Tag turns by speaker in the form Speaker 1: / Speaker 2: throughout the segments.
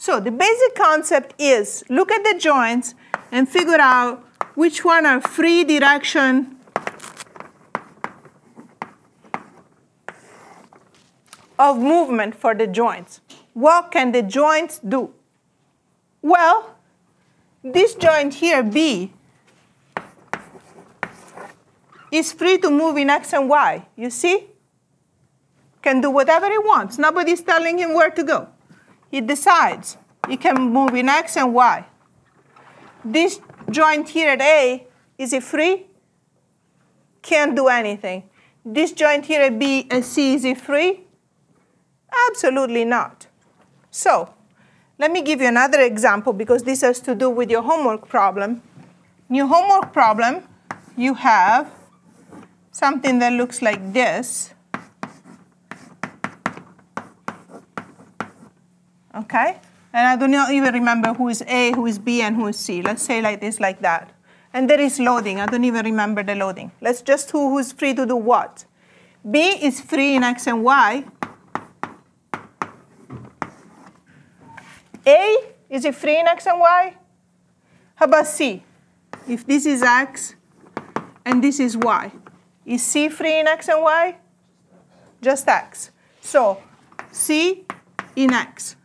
Speaker 1: So the basic concept is look at the joints and figure out which one are free direction of movement for the joints. What can the joints do? Well, this joint here, B, is free to move in X and Y. You see? Can do whatever he wants. Nobody's telling him where to go. He decides. He can move in X and Y. This joint here at A, is it free? Can't do anything. This joint here at B and C, is it free? Absolutely not. So let me give you another example, because this has to do with your homework problem. In your homework problem, you have something that looks like this. Okay? And I do not even remember who is A, who is B, and who is C. Let's say like this, like that. And there is loading. I don't even remember the loading. Let's just who's free to do what. B is free in X and Y. A, is it free in X and Y? How about C? If this is X and this is Y, is C free in X and Y? Just X. So C in X.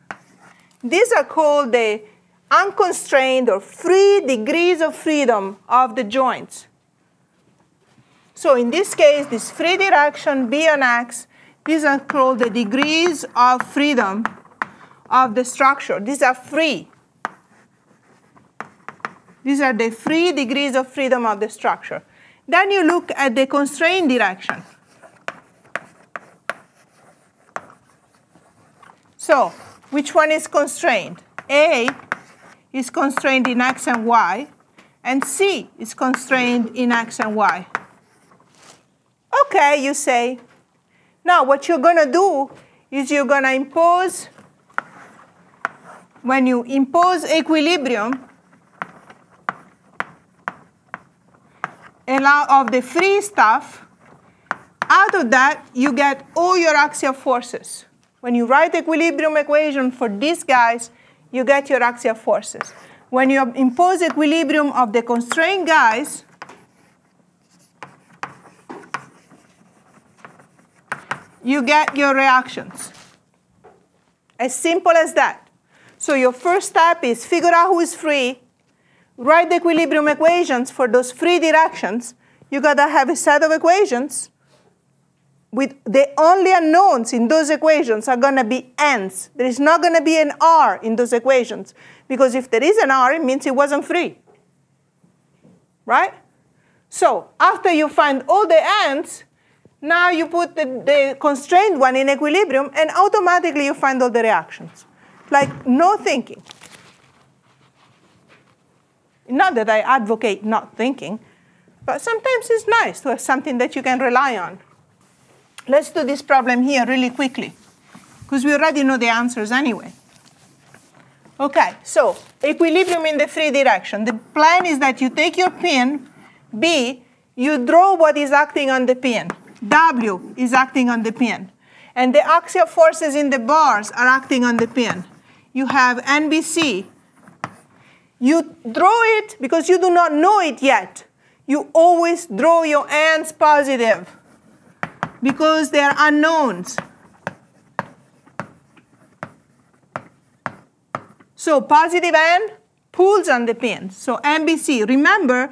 Speaker 1: These are called the unconstrained or free degrees of freedom of the joints. So in this case, this free direction, B on X, these are called the degrees of freedom of the structure. These are free. These are the free degrees of freedom of the structure. Then you look at the constrained direction. So which one is constrained? A is constrained in X and Y, and C is constrained in X and Y. Okay, you say. Now what you're going to do is you're going to impose, when you impose equilibrium of the free stuff, out of that you get all your axial forces. When you write equilibrium equation for these guys, you get your axial forces. When you impose equilibrium of the constrained guys, you get your reactions. As simple as that. So your first step is figure out who is free, write the equilibrium equations for those free directions. You got to have a set of equations with the only unknowns in those equations are going to be n's. There is not going to be an r in those equations, because if there is an r, it means it wasn't free. Right? So after you find all the n's, now you put the constrained one in equilibrium, and automatically you find all the reactions. Like no thinking. Not that I advocate not thinking, but sometimes it's nice to have something that you can rely on. Let's do this problem here really quickly, because we already know the answers anyway. Okay, so equilibrium in the free direction. The plan is that you take your pin, B, you draw what is acting on the pin. W is acting on the pin. And the axial forces in the bars are acting on the pin. You have NBC. You draw it because you do not know it yet. You always draw your ends positive, because they are unknowns. So positive n pulls on the pin. So NBC, remember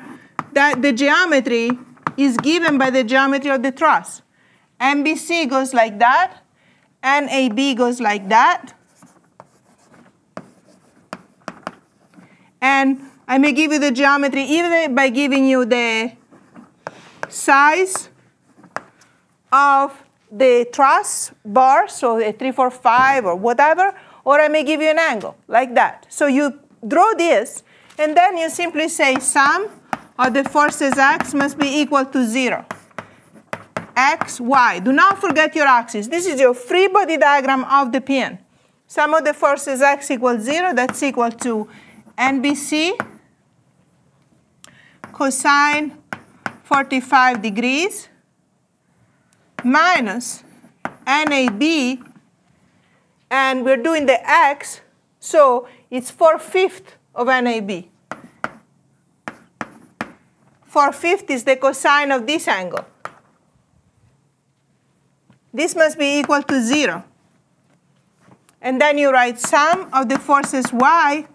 Speaker 1: that the geometry is given by the geometry of the truss. NBC goes like that, NAB goes like that. And I may give you the geometry either by giving you the size of the truss bar, so a 3, 4, 5 or whatever, or I may give you an angle like that. So you draw this, and then you simply say sum of the forces x must be equal to 0. X, y. Do not forget your axis. This is your free body diagram of the pin. Sum of the forces x equals 0. That's equal to NBC cosine 45 degrees minus NAB, and we're doing the x, So it's 4/5 of NAB. 4/5 is the cosine of this angle. This must be equal to 0. And then you write sum of the forces y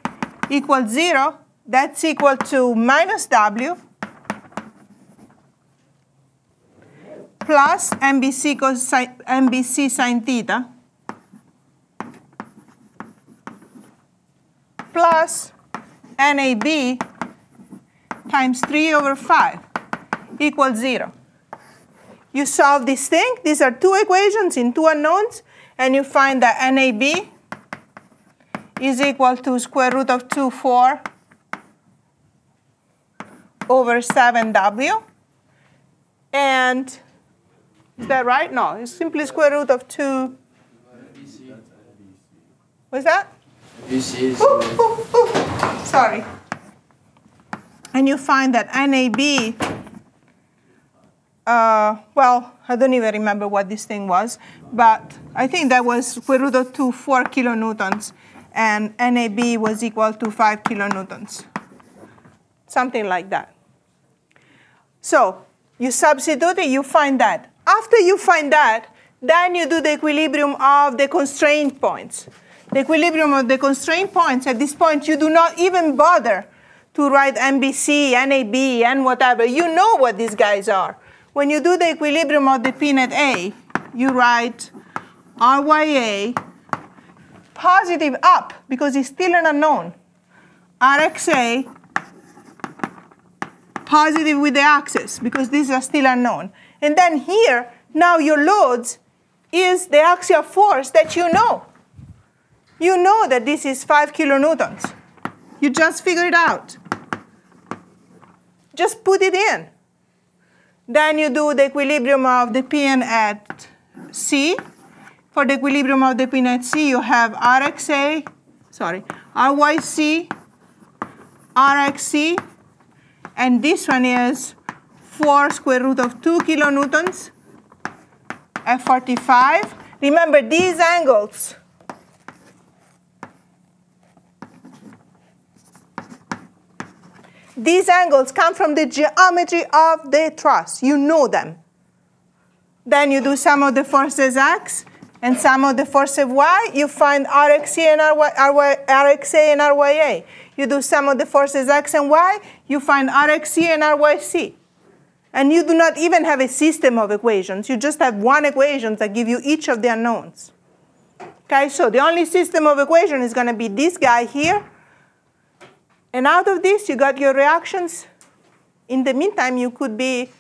Speaker 1: equals 0. That's equal to minus W plus MBC sine theta plus NAB times 3/5 equals 0. You solve this thing. These are two equations in two unknowns, and you find that NAB is equal to square root of 2/4 over 7W. And is that right? No, it's simply square root of 2. What's that? Sorry. And you find that NAB, well, I don't even remember what this thing was, but I think that was square root of 2, 4 kilonewtons, and NAB was equal to 5 kilonewtons, something like that. So you substitute it, you find that. After you find that, then you do the equilibrium of the constraint points. The equilibrium of the constraint points, at this point, you do not even bother to write MBC, NAB, and whatever. You know what these guys are. When you do the equilibrium of the P net A, you write RYA positive up, because it's still an unknown. RXA positive with the axis, because these are still unknown. And then here, now your loads is the axial force that you know. You know that this is 5 kilonewtons. You just figure it out. Just put it in. Then you do the equilibrium of the Pn at C. For the equilibrium of the Pn at C, you have RYC, RXC, and this one is 4 square root of 2 kilonewtons at 45. Remember, these angles come from the geometry of the truss. You know them. Then you do sum of the forces X and sum of the forces Y. You find RXA and RYA. You do sum of the forces X and Y. You find RXC and RYC. And you do not even have a system of equations. You just have one equation that give you each of the unknowns. Okay, so the only system of equation is going to be this guy here. And out of this, you got your reactions. In the meantime, you could be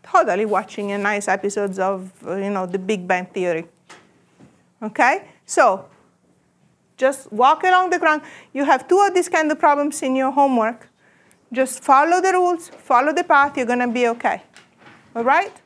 Speaker 1: totally watching a nice episodes of, the Big Bang Theory. Okay? So just walk along the ground. You have two of these kind of problems in your homework. Just follow the rules, follow the path. You're going to be okay. All right?